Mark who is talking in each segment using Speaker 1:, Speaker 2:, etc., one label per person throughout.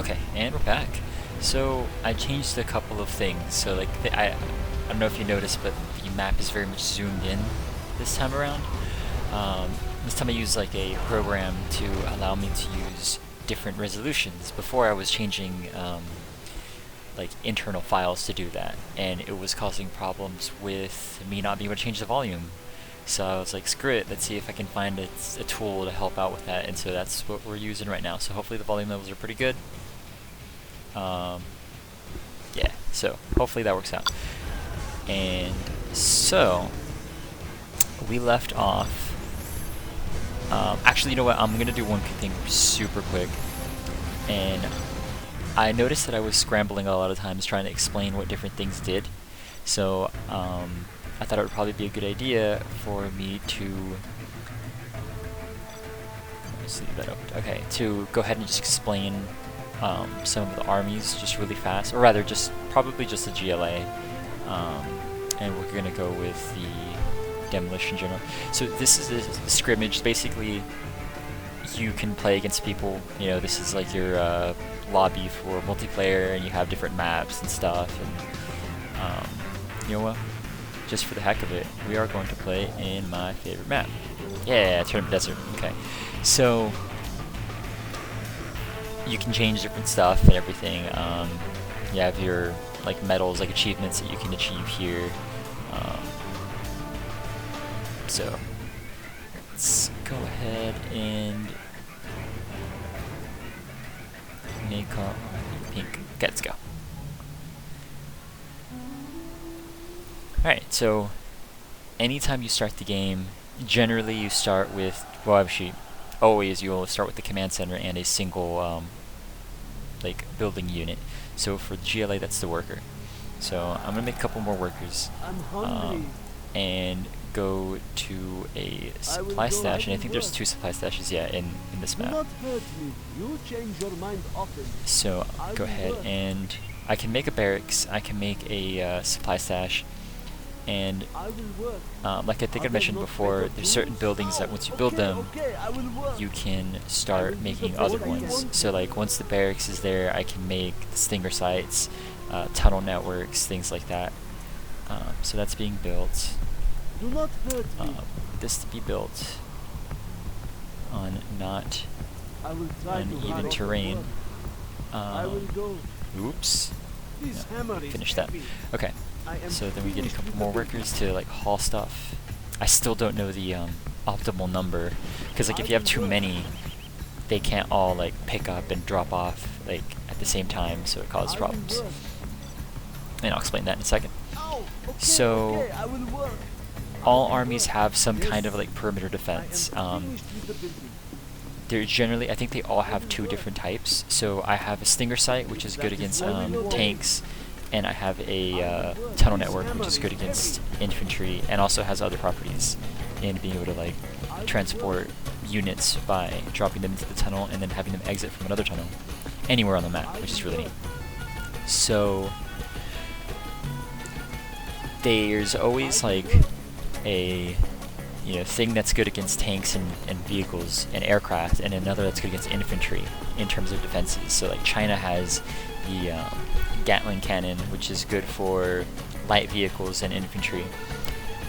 Speaker 1: Okay, and we're back. So I changed a couple of things. So like I don't know if you noticed, but the map is very much zoomed in this time around. This time I used like a program to allow me to use different resolutions. Before I was changing like internal files to do that, and it was causing problems with me not being able to change the volume. So I was like, screw it, let's see if I can find a tool to help out with that, and so that's what we're using right now. So hopefully the volume levels are pretty good. Yeah, so hopefully that works out. And so we left off. Actually, you know what? I'm gonna do one thing super quick. And I noticed that I was scrambling a lot of times trying to explain what different things did. So I thought it would probably be a good idea for me to to go ahead and just explain some of the armies just really fast, or rather just probably just the GLA, and we're gonna go with the demolition general. So this is a scrimmage. Basically, you can play against people. You know, this is like your lobby for multiplayer, and you have different maps and stuff. And you know what? Just for the heck of it, we are going to play in my favorite map. Yeah, Tournament Desert. Okay, so you can change different stuff and everything. You have your like medals, like achievements that you can achieve here. So let's go ahead and make our pink. Okay, let's go. Alright, so anytime you start the game, generally you start with, well, actually, always you will start with the command center and a single like building unit. So for the GLA, that's the worker. So I'm gonna make a couple more workers and go to a supply stash, and I think there's 2 supply stashes, yeah, in this map. So I'll go ahead and I can make a barracks, I can make a supply stash, and like I think I mentioned before, there's certain buildings that once you build them, you can start making other ones. So like once the barracks is there, I can make the stinger sites, tunnel networks, things like that. So that's being built. This to be built on not uneven terrain. Oops. No, finish that. Okay. So then we get a couple more workers to like haul stuff. I still don't know the optimal number, because like if you have too many, they can't all like pick up and drop off like at the same time, so it causes problems. And I'll explain that in a second. So all armies have some kind of like perimeter defense. They're generally, I think they all have 2 different types. So I have a stinger site, which is good against tanks, and I have a tunnel network, which is good against infantry, and also has other properties in being able to like transport units by dropping them into the tunnel and then having them exit from another tunnel anywhere on the map, which is really neat. So there's always like a thing that's good against tanks and vehicles and aircraft, and another that's good against infantry in terms of defenses. So like China has the Gatling cannon, which is good for light vehicles and infantry,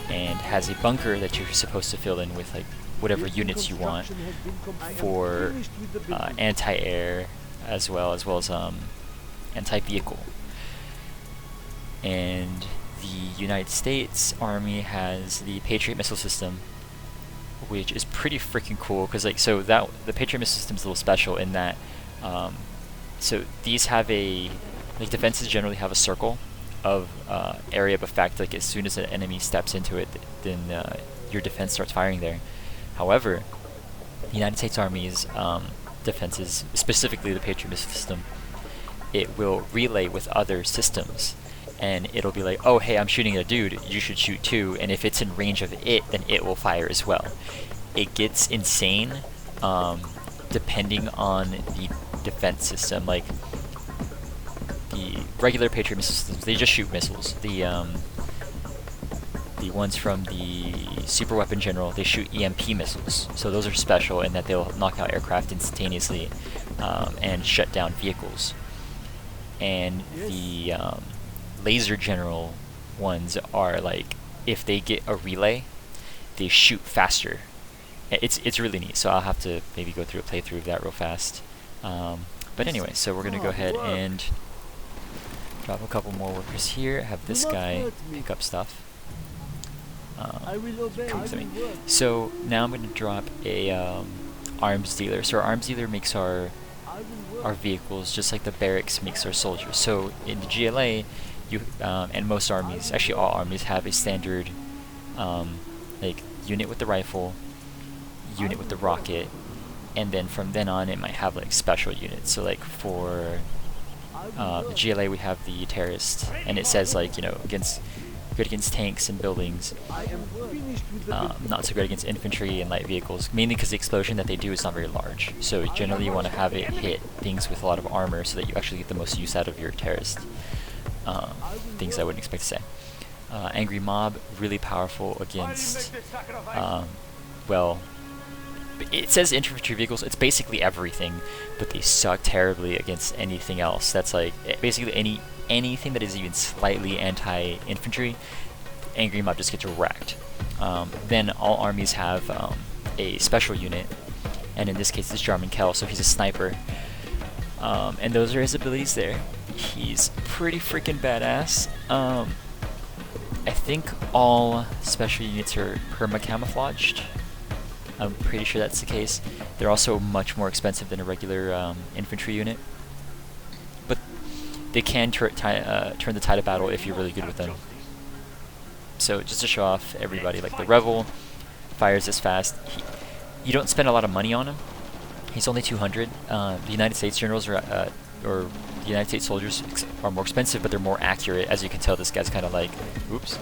Speaker 1: and has a bunker that you're supposed to fill in with like whatever units you want for anti-air as well as anti-vehicle. And the United States Army has the Patriot missile system, which is pretty freaking cool, because like the Patriot missile system is a little special in that so these have like defenses generally have a circle of area of effect. Like as soon as an enemy steps into it, then your defense starts firing there. However, the United States Army's defenses, specifically the Patriot missile system, it will relay with other systems, and it'll be like, oh hey, I'm shooting at a dude, you should shoot too, and if it's in range of it, then it will fire as well. It gets insane depending on the defense system. Like the regular Patriot missile systems, they just shoot missiles. The ones from the Super Weapon General, they shoot EMP missiles. So those are special in that they'll knock out aircraft instantaneously. and shut down vehicles. And the laser general ones are like, if they get a relay, they shoot faster. It's really neat, so I'll have to maybe go through a playthrough of that real fast. But anyway, so we're gonna go ahead and drop a couple more workers here, have this guy pick up stuff. So now I'm gonna drop a arms dealer. So our arms dealer makes our vehicles just like the barracks makes our soldiers. So in the GLA, you and most armies, actually all armies, have a standard like unit with the rifle, unit with the rocket, and then from then on it might have like special units. So like for the GLA we have the terrorist, and it says like, you know, good against tanks and buildings, not so good against infantry and light vehicles, mainly because the explosion that they do is not very large. So generally you want to have it hit things with a lot of armor so that you actually get the most use out of your terrorist. Things I wouldn't expect to say. Angry Mob, really powerful against, well, it says infantry vehicles, it's basically everything, but they suck terribly against anything else. That's like, basically anything that is even slightly anti-infantry, Angry Mob just gets wrecked. Then all armies have a special unit, and in this case it's Jarman Kell, so he's a sniper. And those are his abilities there. He's pretty freaking badass. I think all special units are perma-camouflaged. I'm pretty sure that's the case. They're also much more expensive than a regular infantry unit. But they can turn the tide of battle if you're really good with them. So just to show off everybody, like the Rebel fires this fast. You don't spend a lot of money on him. He's only 200. The United States generals or the United States soldiers are more expensive, but they're more accurate. As you can tell, this guy's kind of like, oops,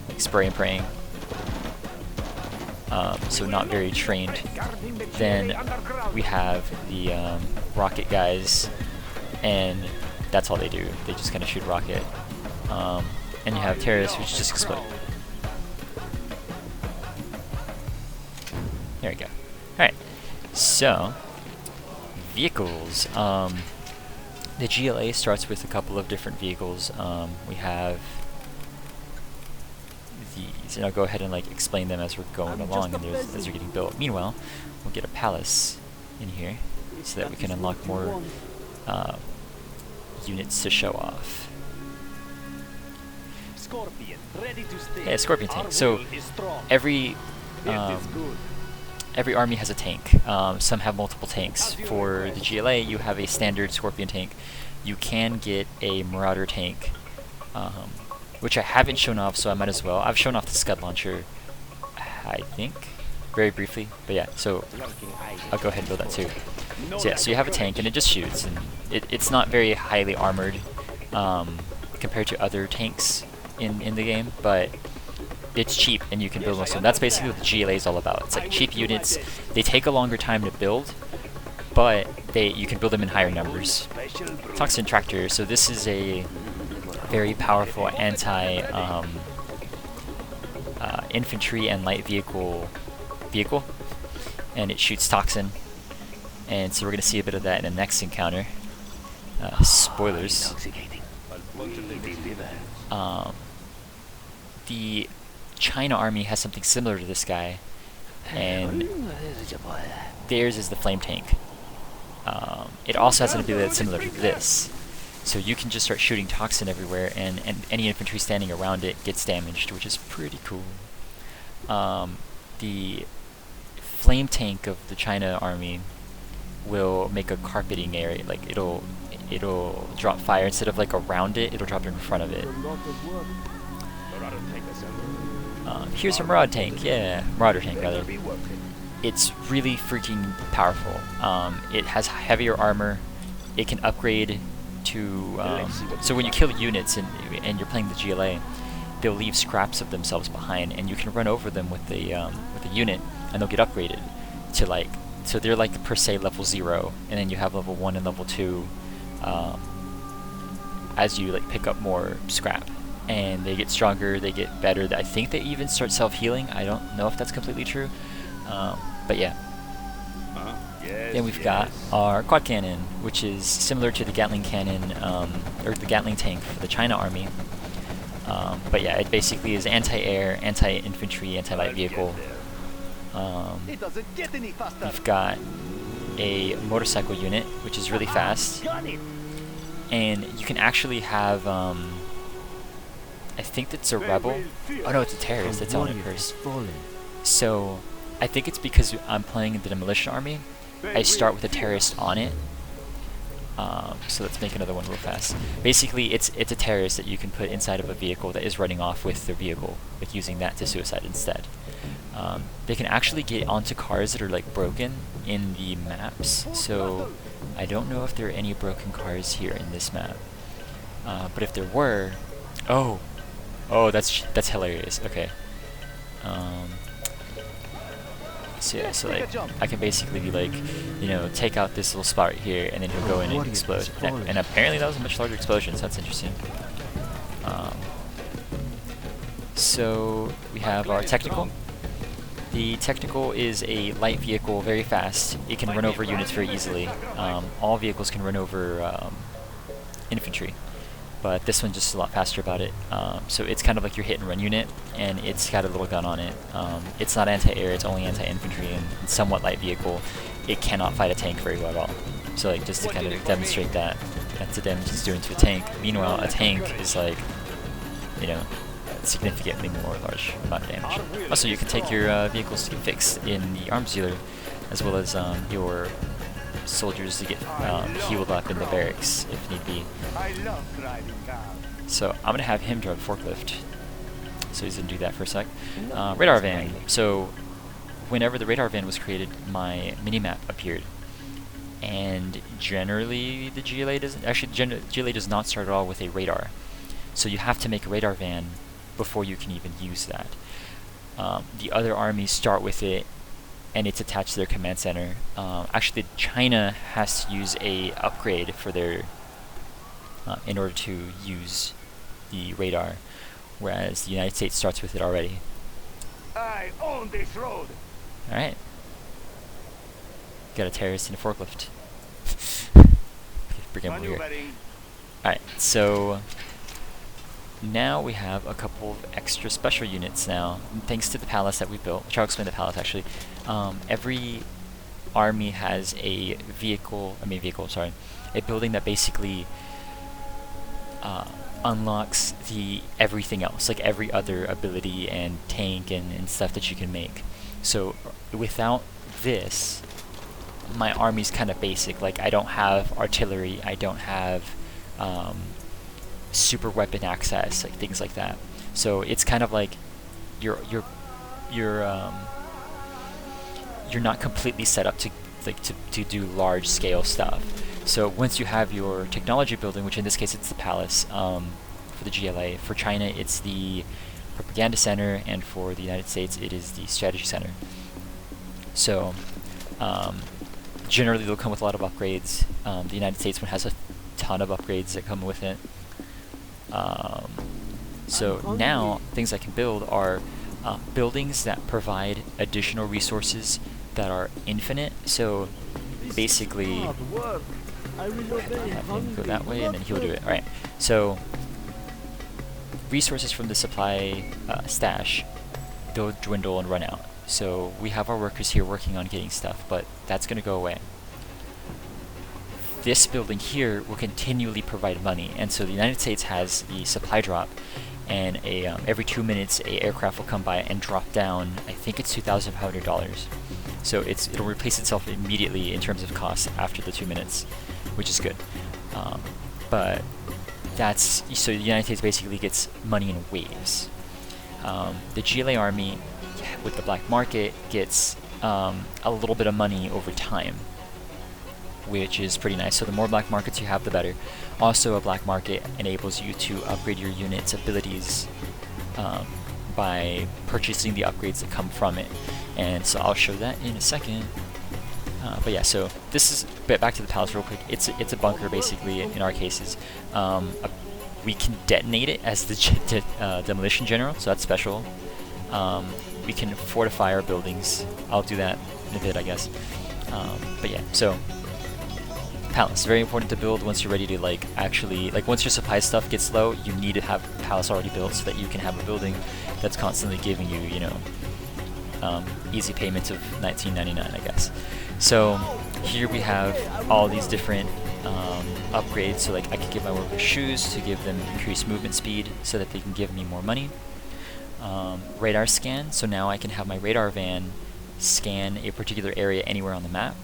Speaker 1: like spray and praying. So not very trained. Then we have the rocket guys, and that's all they do. They just kind of shoot rocket. And you have terrorists, which just explode. There we go. Alright, so vehicles. The GLA starts with a couple of different vehicles. We have these, and I'll go ahead and like explain them as we're going along and as they're getting built. Meanwhile, we'll get a palace in here so that we can unlock more units to show off.
Speaker 2: Scorpion, ready to stay.
Speaker 1: Yeah, Scorpion tank. So every army has a tank. Some have multiple tanks. For the GLA, you have a standard Scorpion tank. You can get a Marauder tank, which I haven't shown off, so I might as well. I've shown off the Scud Launcher, I think, very briefly. But yeah, so I'll go ahead and build that too. So yeah, so you have a tank, and it just shoots, and it's not very highly armored compared to other tanks in the game, but it's cheap and you can build most of them. That's basically what the GLA is all about. It's like cheap units. They take a longer time to build, but you can build them in higher numbers. Toxin Tractor. So this is a very powerful infantry and light vehicle, and it shoots toxin. And so we're going to see a bit of that in the next encounter. Spoilers. The China army has something similar to this guy, and theirs is the flame tank. It also has an ability that's similar to this, so you can just start shooting toxin everywhere, and any infantry standing around it gets damaged, which is pretty cool. The flame tank of the China army will make a carpeting area, like it'll drop fire instead of like around it, it'll drop it in front of it. Here's a Marauder tank, Marauder tank rather. It's really freaking powerful. It has heavier armor. It can upgrade to, so when you kill units and you're playing the GLA, they'll leave scraps of themselves behind, and you can run over them with the unit, and they'll get upgraded to like, so they're like per se level 0, and then you have level 1 and level 2 as you like pick up more scrap. And they get stronger, they get better. I think they even start self-healing. I don't know if that's completely true, but yeah. Then we've got our quad cannon, which is similar to the Gatling cannon, or the Gatling tank for the China army. But yeah, it basically is anti-air, anti-infantry, anti-light vehicle.
Speaker 2: It doesn't get any faster.
Speaker 1: We've got a motorcycle unit, which is really fast.
Speaker 2: Got it.
Speaker 1: And you can actually have, I think that's a rebel. Oh no, it's a terrorist. That's on it first. So, I think it's because I'm playing the demolition army. I start with a terrorist on it. So let's make another one real fast. Basically, it's a terrorist that you can put inside of a vehicle that is running off with their vehicle, with using that to suicide instead. They can actually get onto cars that are like broken in the maps. So I don't know if there are any broken cars here in this map. But if there were, oh, that's hilarious. Okay. So yeah, so like I can basically be like, you know, take out this little spot right here, and then he'll go in and explode. And apparently that was a much larger explosion, so that's interesting. So we have our technical. The technical is a light vehicle, very fast. It can run over units very easily. All vehicles can run over infantry, but this one's just a lot faster about it. So it's kind of like your hit and run unit, and it's got a little gun on it. It's not anti-air, it's only anti-infantry, and it's somewhat light vehicle. It cannot fight a tank very well at all. So like just to kind of demonstrate that, that's the damage it's doing to a tank. Meanwhile, a tank is like, you know, significantly more large amount of damage. Also, you can take your vehicles to get fixed in the arms dealer, as well as your soldiers to get healed up in the barracks if need be. So I'm gonna have him drive a forklift. So he's gonna do that for a sec. Radar van. So whenever the radar van was created, my minimap appeared. And generally the GLA doesn't, actually GLA does not start at all with a radar. So you have to make a radar van before you can even use that. The other armies start with it, and it's attached to their command center. Actually, China has to use a upgrade for their in order to use the radar, whereas the United States starts with it already.
Speaker 2: I own this road.
Speaker 1: All right, got a terrorist in a forklift. Bring him over here. All right, so now we have a couple of extra special units now, thanks to the palace that we built, which I'll explain the palace actually. Every army has a a building that basically unlocks the everything else, like every other ability and tank and stuff that you can make. So without this, my army's kind of basic. Like I don't have artillery, I don't have super weapon access, like things like that. So it's kind of like you're not completely set up to do large scale stuff. So once you have your technology building, which in this case it's the palace for the GLA, for China it's the propaganda center, and for the United States it is the strategy center. So generally they'll come with a lot of upgrades. The United States one has a ton of upgrades that come with it. So now things I can build are buildings that provide additional resources that are infinite. So basically, have him go that way and then he'll do it. Alright, so resources from the supply stash, they'll dwindle and run out. So we have our workers here working on getting stuff, but that's going to go away. This building here will continually provide money, and so the United States has the supply drop, and every 2 minutes a aircraft will come by and drop down, I think it's $2,500. So it'll replace itself immediately in terms of cost after the 2 minutes, which is good. But that's, so the United States basically gets money in waves. The GLA army with the black market gets a little bit of money over time, which is pretty nice. So the more black markets you have, the better. Also, a black market enables you to upgrade your unit's abilities by purchasing the upgrades that come from it. And so I'll show that in a second. But yeah, so this is, back to the palace real quick. It's a bunker basically in our cases. We can detonate it as the demolition general, so that's special. We can fortify our buildings. I'll do that in a bit, I guess. But yeah, so palace, very important to build once you're ready to like actually, like once your supply stuff gets low, you need to have a palace already built so that you can have a building that's constantly giving you, you know, easy payments of $19.99, I guess. So here we have all these different upgrades. So like I could give my workers shoes to give them increased movement speed so that they can give me more money. Radar scan, so now I can have my radar van scan a particular area anywhere on the map.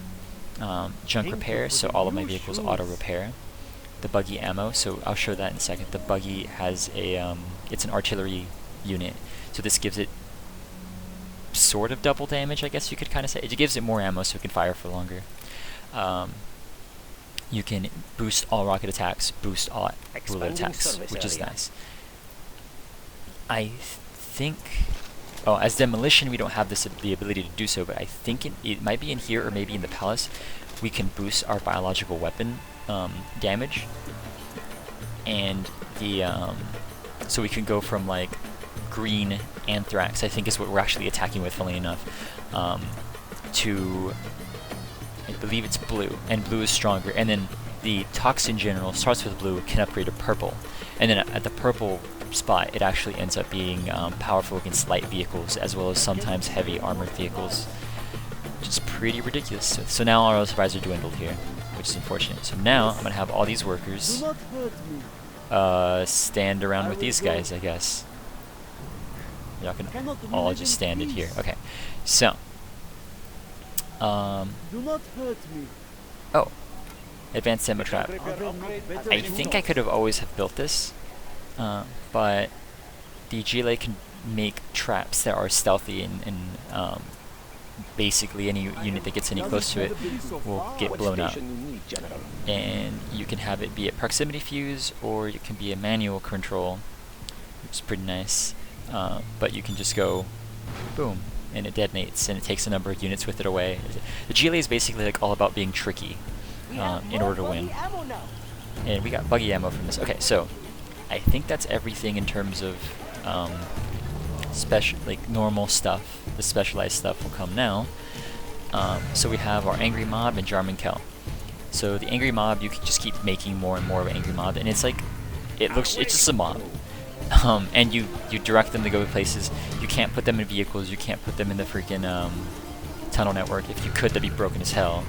Speaker 1: Junk repair, so all of my vehicles auto repair. The buggy ammo, so I'll show that in a second. The buggy has a, it's an artillery unit, so this gives it sort of double damage, I guess you could kind of say. It gives it more ammo so it can fire for longer. You can boost all rocket attacks, boost all bullet attacks, which is nice. I think, oh, as demolition we don't have the ability to do so, but I think it might be in here or maybe in the palace. We can boost our biological weapon damage, and the so we can go from like green anthrax, I think is what we're actually attacking with, funnily enough, to I believe it's blue, and blue is stronger, and then the toxin general starts with blue, can upgrade to purple, and then at the purple spot it actually ends up being powerful against light vehicles as well as sometimes heavy armored vehicles, which is pretty ridiculous. So now our supplies are dwindled here, which is unfortunate. So now I'm gonna have all these workers stand around with these guys, I guess. Y'all can all just stand in here. Okay, so oh, advanced ammo trap. I think I could have always have built this, but the GLA can make traps that are stealthy, and basically any unit that gets any close to it will get blown up. And you can have it be a proximity fuse, or it can be a manual control, which is pretty nice. But you can just go boom, and it detonates, and it takes a number of units with it away. The GLA is basically like all about being tricky in order to win. And we got buggy ammo from this. Okay, so I think that's everything in terms of special, like normal stuff. The specialized stuff will come now. So we have our angry mob and Jarman Kell. So the angry mob, you can just keep making more and more of an angry mob, and it's like it's just a mob. And you direct them to go places. You can't put them in vehicles. You can't put them in the freaking tunnel network. If you could, that'd be broken as hell.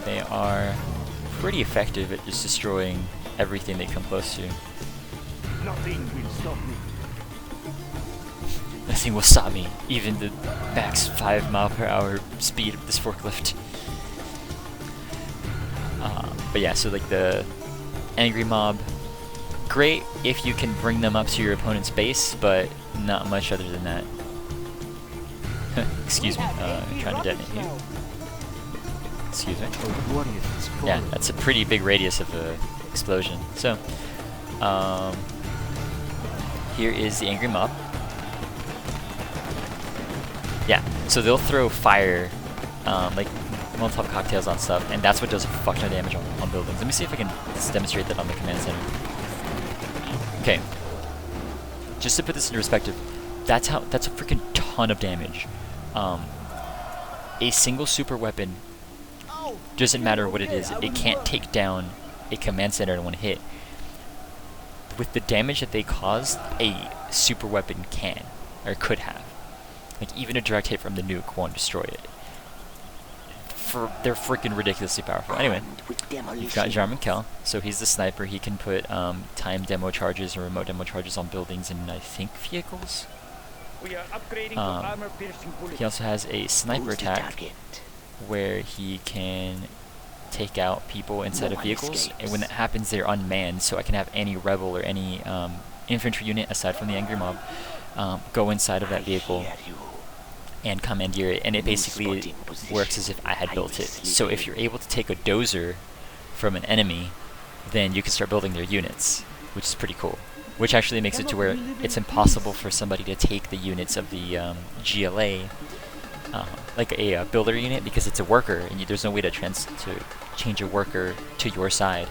Speaker 1: They are pretty effective at just destroying everything they come close to.
Speaker 2: Nothing will stop me.
Speaker 1: Nothing will stop me, even the max 5-mile-per-hour speed of this forklift. But yeah, so like the angry mob, great if you can bring them up to your opponent's base, but not much other than that. Excuse me, trying to detonate here. Excuse me. Yeah, that's a pretty big radius of the explosion. So, here is the angry mob. Yeah, so they'll throw fire, like Molotov cocktails on stuff, and that's what does a fuck ton of damage on buildings. Let me see if I can demonstrate that on the command center. Okay, just to put this into perspective, that's a freaking ton of damage. A single super weapon, doesn't matter what it is, it can't take down a command center in one hit. With the damage that they caused, a super weapon can, or could have. Like even a direct hit from the nuke won't destroy it. They're freaking ridiculously powerful. Anyway, you've got Jarman Kell, so he's the sniper. He can put time demo charges or remote demo charges on buildings and I think vehicles.
Speaker 2: We are upgrading to armor-piercing bullets.
Speaker 1: He also has a sniper attack where he can take out people inside of vehicles, and when that happens they're unmanned, so I can have any rebel or any infantry unit aside from the angry mob go inside of that vehicle and commandeer it, and it basically works as if I had built it. So if you're able to take a dozer from an enemy, then you can start building their units, which is pretty cool. Which actually makes it to where it's impossible for somebody to take the units of the GLA like a builder unit, because it's a worker, and there's no way to change a worker to your side,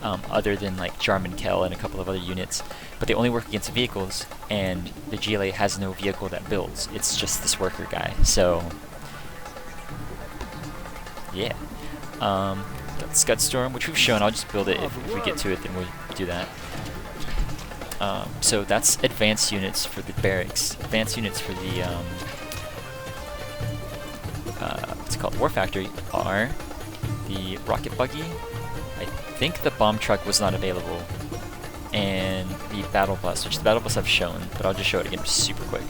Speaker 1: other than like Jarman Kell and a couple of other units. But they only work against vehicles, and the GLA has no vehicle that builds. It's just this worker guy. So yeah. Got Scud Storm, which we've shown. I'll just build it if we get to it, then we'll do that. So that's advanced units for the barracks. Advanced units for the what's it called, War Factory are the rocket buggy. I think the bomb truck was not available, and the battle bus, which the battle bus I've shown, but I'll just show it again super quick.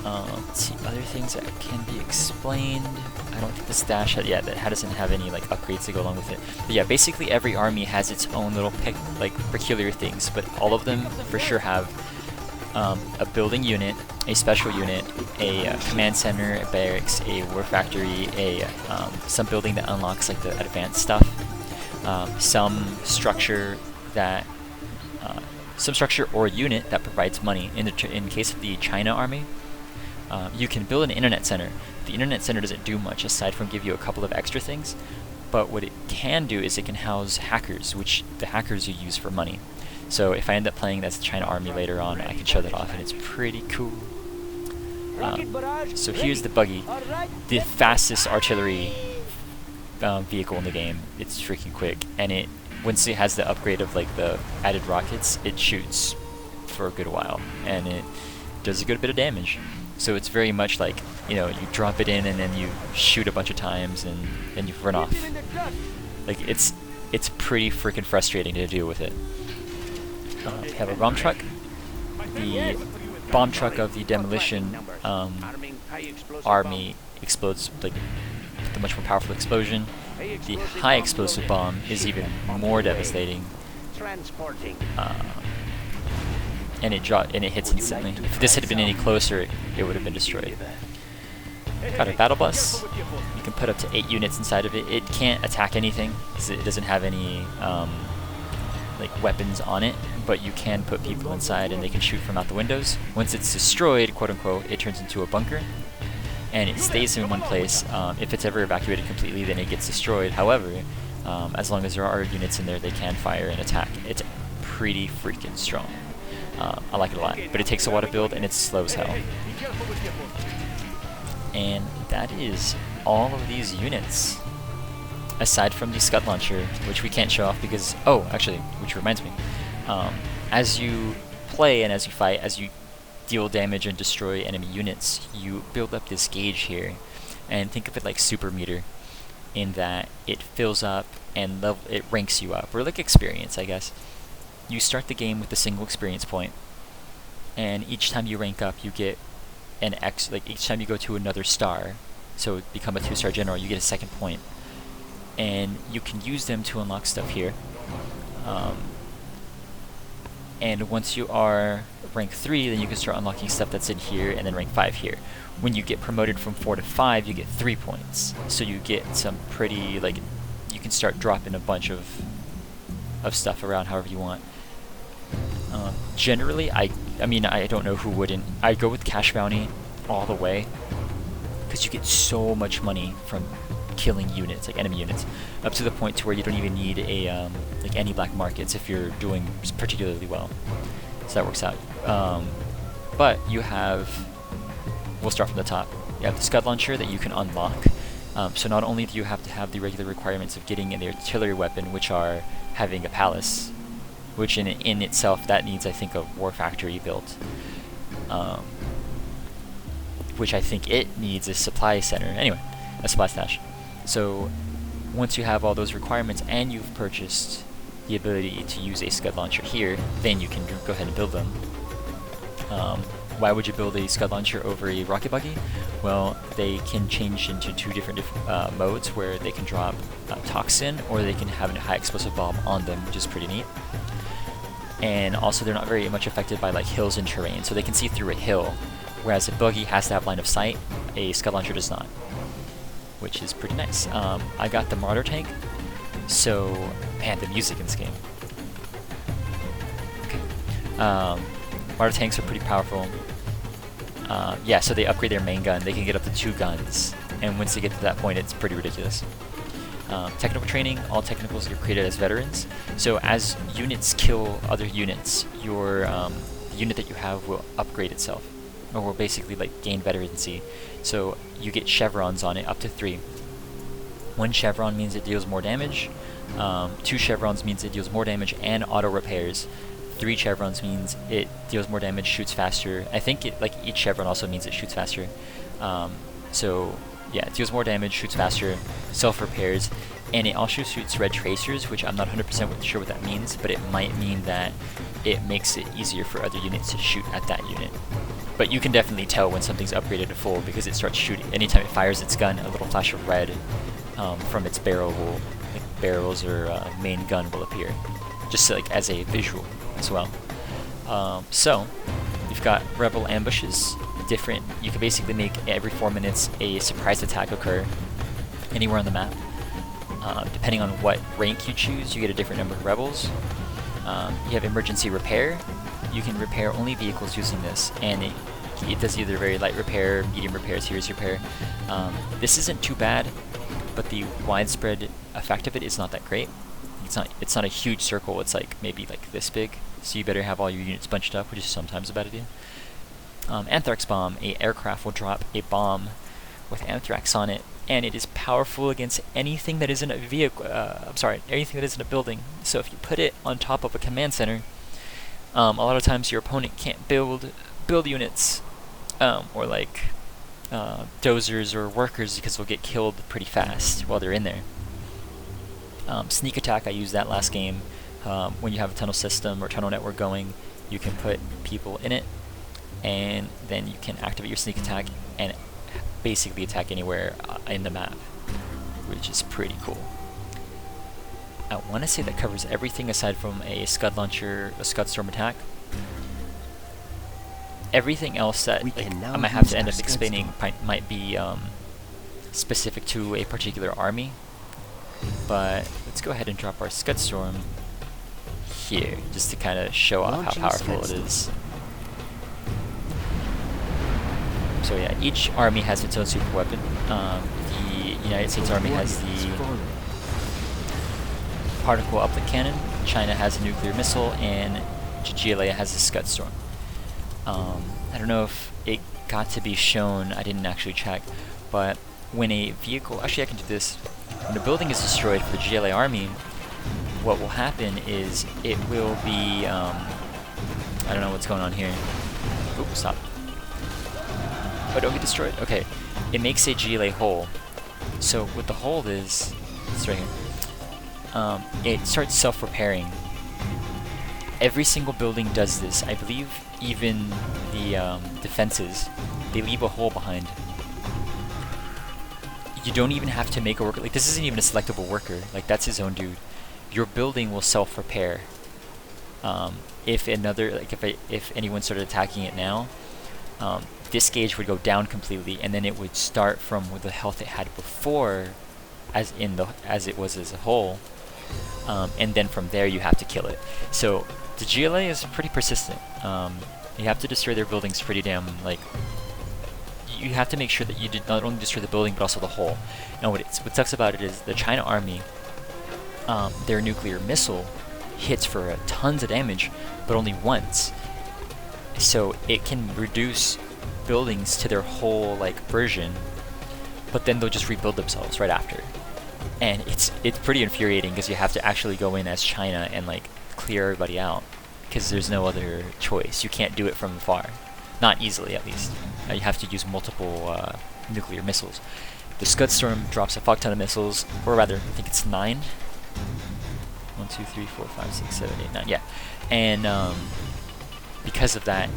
Speaker 1: Let's see, other things that can be explained. I don't think the stash that doesn't have any like upgrades to go along with it. But yeah, basically every army has its own little peculiar things, but all of them for sure have a building unit, a special unit, a command center, a barracks, a war factory, some building that unlocks like the advanced stuff, some structure or unit that provides money. In case of the China army, you can build an internet center. The internet center doesn't do much aside from give you a couple of extra things, but what it can do is it can house hackers, which the hackers you use for money. So if I end up playing as the China army later on, I can show that off, and it's pretty cool. So here's the buggy, the fastest artillery vehicle in the game. It's freaking quick, and once it has the upgrade of like the added rockets, it shoots for a good while, and it does a good bit of damage. So it's very much like, you drop it in and then you shoot a bunch of times and then you run off. Like it's pretty freaking frustrating to deal with it. We have a bomb truck. The bomb truck of the demolition army explodes like with a much more powerful explosion. The high explosive bomb is even more devastating. And it hits instantly. If this had been any closer, it would have been destroyed. Got a battle bus. You can put up to 8 units inside of it. It can't attack anything because it doesn't have any like weapons on it, but you can put people inside and they can shoot from out the windows. Once it's destroyed, quote unquote, it turns into a bunker, and it stays in one place. If it's ever evacuated completely, then it gets destroyed. However, as long as there are units in there, they can fire and attack. It's pretty freaking strong. I like it a lot, but it takes a while to build and it's slow as hell. And that is all of these units, aside from the Scud Launcher, which we can't show off because, which reminds me, as you play and as you fight, as you deal damage and destroy enemy units, you build up this gauge here, and think of it like super meter, in that it fills up and it ranks you up, or like experience, I guess. You start the game with a single experience point, and each time you rank up, you get an X. Like each time you go to another star, so become a 2-star general, you get a second point, and you can use them to unlock stuff here. And once you are rank 3, then you can start unlocking stuff that's in here, and then rank 5 here. When you get promoted from 4 to 5, you get 3 points. So you get some pretty, you can start dropping a bunch of stuff around however you want. Generally, I don't know who wouldn't. I go with Cash Bounty all the way, because you get so much money from killing units, like enemy units, up to the point to where you don't even need any black markets if you're doing particularly well. So that works out. But you have, we'll start from the top. You have the Scud Launcher that you can unlock. So not only do you have to have the regular requirements of getting the artillery weapon, which are having a palace, which in itself, that needs, I think, a war factory built, which I think it needs a supply center. Anyway, a supply stash. So once you have all those requirements and you've purchased the ability to use a Scud Launcher here, then you can go ahead and build them. Why would you build a Scud Launcher over a rocket buggy? Well, they can change into two different modes, where they can drop toxin, or they can have a high explosive bomb on them, which is pretty neat. And also, they're not very much affected by hills and terrain, so they can see through a hill, whereas a buggy has to have line of sight. A Scud Launcher does not, which is pretty nice. I got the Martyr tank, so man, the music in this game. Okay. Martyr tanks are pretty powerful. Yeah, so they upgrade their main gun. They can get up to 2 guns, and once they get to that point, it's pretty ridiculous. Technical training, all technicals are created as veterans. So as units kill other units, your the unit that you have will upgrade itself, or will basically like gain veterancy. So you get chevrons on it, up to 3. 1 chevron means it deals more damage. 2 chevrons means it deals more damage and auto repairs. 3 chevrons means it deals more damage, shoots faster. I think each chevron also means it shoots faster. So yeah, it deals more damage, shoots faster, self-repairs, and it also shoots red tracers, which I'm not 100% sure what that means, but it might mean that it makes it easier for other units to shoot at that unit. But you can definitely tell when something's upgraded to full because it starts shooting. Anytime it fires its gun, a little flash of red from its barrel will, like barrels or main gun will appear, just like as a visual as well. So we've got rebel ambushes. Different. You can basically make every 4 minutes a surprise attack occur anywhere on the map. Depending on what rank you choose, you get a different number of rebels. You have emergency repair. You can repair only vehicles using this, and it does either very light repair, medium repair, serious repair. This isn't too bad, but the widespread effect of it is not that great. It's not a huge circle. It's like maybe like this big, so you better have all your units bunched up, which is sometimes a bad idea. Anthrax bomb. A aircraft will drop a bomb with anthrax on it, and it is powerful against anything that isn't a vehicle. Anything that isn't a building. So if you put it on top of a command center, a lot of times your opponent can't build units, or like dozers or workers, because they'll get killed pretty fast while they're in there. Sneak attack. I used that last game. When you have a tunnel system or tunnel network going, you can put people in it, and then you can activate your sneak attack and basically attack anywhere in the map, which is pretty cool. I want to say that covers everything aside from a scud launcher, a scud storm attack. Everything else that I might have to end up explaining might be specific to a particular army, but let's go ahead and drop our scud storm here just to kind of show off how powerful it is. So yeah, each army has its own super weapon. The United States Army has the particle uplift cannon, China has a nuclear missile, and GLA has the Scud Storm. I don't know if it got to be shown, I didn't actually check, but when a vehicle, actually I can do this, when a building is destroyed for the GLA army, what will happen is it will be, I don't know what's going on here. Oops, stop. Oh, don't get destroyed. Okay. It makes a GLA hole. So what the hole is, it's right here. It starts self-repairing. Every single building does this. I believe even the defenses, they leave a hole behind. You don't even have to make a worker. Like, this isn't even a selectable worker. Like, that's his own dude. Your building will self-repair. If anyone started attacking it now, this gauge would go down completely, and then it would start from the health it had before, as it was as a whole, and then from there you have to kill it. So the GLA is pretty persistent. You have to destroy their buildings pretty damn, like, you have to make sure that you did not only destroy the building but also the whole. Now what sucks about it is the China army, their nuclear missile hits for tons of damage, but only once. So it can reduce buildings to their whole version, but then they'll just rebuild themselves right after. And it's pretty infuriating because you have to actually go in as China and clear everybody out, because there's no other choice. You can't do it from afar, not easily at least. You have to use multiple nuclear missiles. The Scud Storm drops a fuck ton of missiles, or rather, I think it's 9. 1, 2, 3, 4, 5, 6, 7, 8, 9. Yeah, and because of that,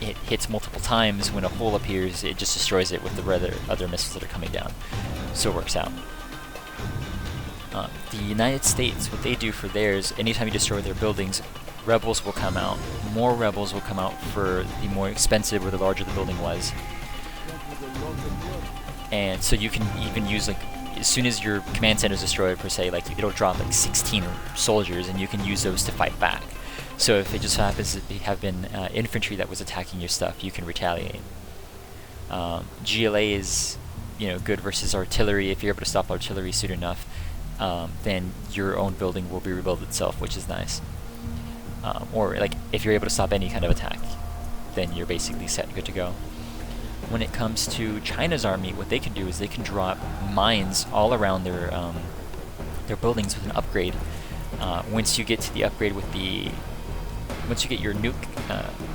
Speaker 1: it hits multiple times. When a hole appears, it just destroys it with the other missiles that are coming down. So it works out. The United States, what they do for theirs, anytime you destroy their buildings, rebels will come out. More rebels will come out for the more expensive or the larger the building was. And so you can even use, as soon as your command center is destroyed, per se, it'll drop 16 soldiers, and you can use those to fight back. So if it just happens to have been infantry that was attacking your stuff, you can retaliate. GLA is, good versus artillery. If you're able to stop artillery soon enough, then your own building will be rebuilt itself, which is nice. Or like if you're able to stop any kind of attack, then you're basically set, good to go. When it comes to China's army, what they can do is they can drop mines all around their buildings with an upgrade. Once you get to the upgrade with once you get your nuke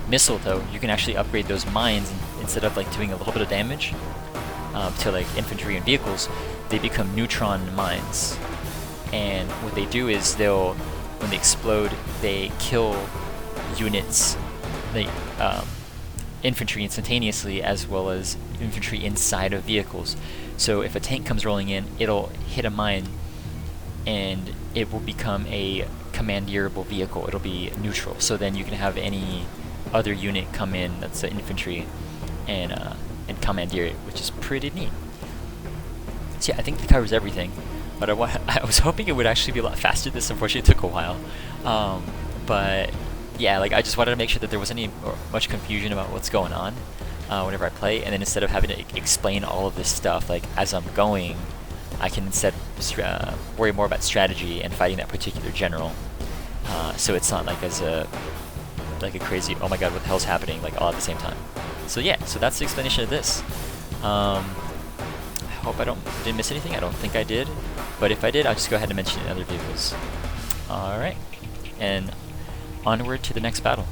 Speaker 1: missile, though, you can actually upgrade those mines, and instead of like doing a little bit of damage to like infantry and vehicles, they become neutron mines. And what they do is when they explode, they kill units, like infantry instantaneously, as well as infantry inside of vehicles. So if a tank comes rolling in, it'll hit a mine, and it will become a commandeerable vehicle. It'll be neutral. So then you can have any other unit come in that's the infantry and commandeer it, which is pretty neat. So yeah, I think it covers everything. But I was hoping it would actually be a lot faster. This unfortunately took a while. But yeah, like I just wanted to make sure that there wasn't much confusion about what's going on whenever I play, and then instead of having to explain all of this stuff like as I'm going, I can instead worry more about strategy and fighting that particular general. So it's not like a crazy, oh my god, what the hell's happening, like all at the same time. So yeah, so that's the explanation of this. I hope I didn't miss anything. I don't think I did, but if I did, I'll just go ahead and mention it in other vehicles. Alright, and onward to the next battle.